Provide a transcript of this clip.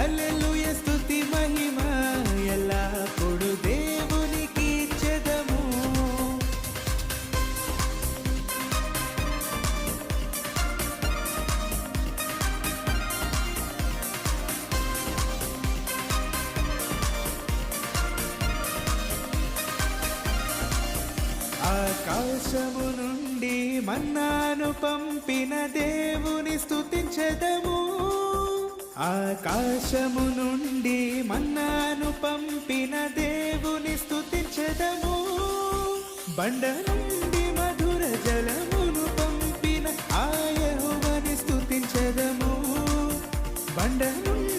హల్లెలూయా స్తుతి మహిమ ఎల్లప్పుడు దేవునికి ఇచ్చెదము. ఆకాశము నుండి మన్నాను పంపిన దేవుని స్తుతించెదము. ఆకాశము నుండి మన్నాను పంపిన దేవుని స్తుతించెదము. బండ నుండి మధుర జలమును పంపిన ఆ యెహోవాని స్తుతించెదము. బండ నుండి